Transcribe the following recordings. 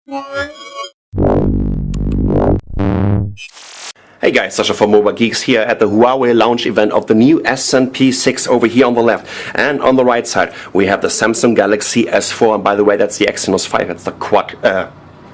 Hey guys, Sasha from Mobile Geeks here at the Huawei launch event of the new S&P6 over here on the left. And on the right side we have the Samsung Galaxy S4, and by the way that's the Exynos 5, it's the quad,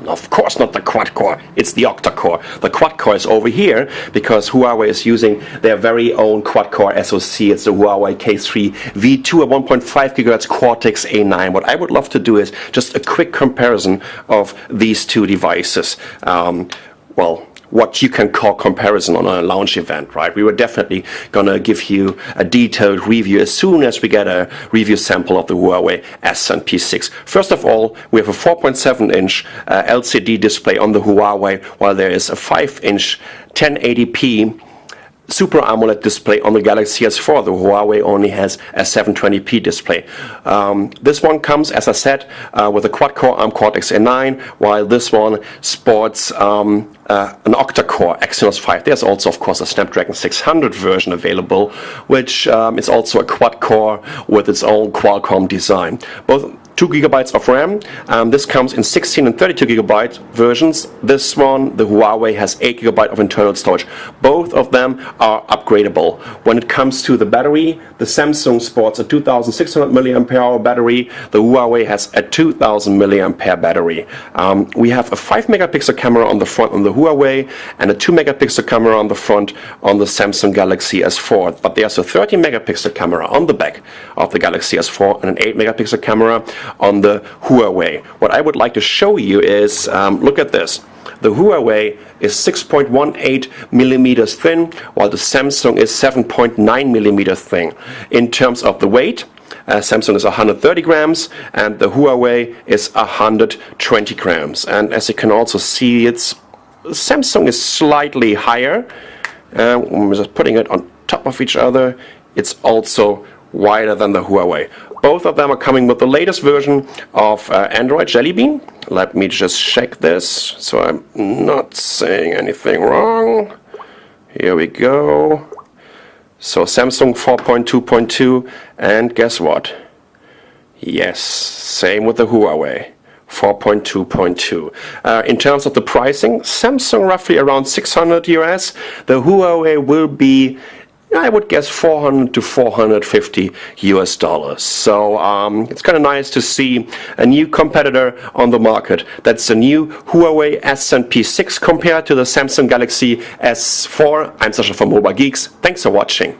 of course not the quad core, it's the octa core. The quad core is over here because Huawei is using their very own quad core SoC. It's the Huawei K3 V2 at 1.5 GHz Cortex A9. What I would love to do is just a quick comparison of these two devices. Well, what you can call comparison on a launch event, right? We were definitely gonna give you a detailed review as soon as we get a review sample of the Huawei S&P6. First of all, we have a 4.7-inch LCD display on the Huawei, while there is a 5-inch 1080p Super AMOLED display on the Galaxy S4. The Huawei only has a 720p display. This one comes, as I said, with a quad-core ARM Cortex A9, while this one sports an octa-core Exynos 5. There's also, of course, a Snapdragon 600 version available, which is also a quad-core with its own Qualcomm design. Both 2 GB of RAM. This comes in 16 and 32 GB versions. This one, the Huawei, has 8 GB of internal storage. Both of them are upgradable. When it comes to the battery, the Samsung sports a 2600 mAh battery. The Huawei has a 2000 mAh battery. We have a 5 megapixel camera on the front on the Huawei and a 2 megapixel camera on the front on the Samsung Galaxy S4. But there's a 30 megapixel camera on the back of the Galaxy S4 and an 8 megapixel camera on the Huawei. What I would like to show you is, look at this. The Huawei is 6.18 millimeters thin, while the Samsung is 7.9 millimeters thin. In terms of the weight, Samsung is 130 grams and the Huawei is 120 grams. And as you can also see, Samsung is slightly higher. I'm just putting it on top of each other. It's also wider than the Huawei. Both of them are coming with the latest version of Android Jelly Bean. Let me just check this so I'm not saying anything wrong. Here we go. So Samsung 4.2.2, and guess what? Yes, same with the Huawei. 4.2.2. In terms of the pricing, Samsung roughly around 600 US. The Huawei will be, I would guess, 400 to 450 US dollars. So it's kind of nice to see a new competitor on the market. That's the new Huawei S&P6 compared to the Samsung Galaxy S4. I'm Sasha from Mobile Geeks. Thanks for watching.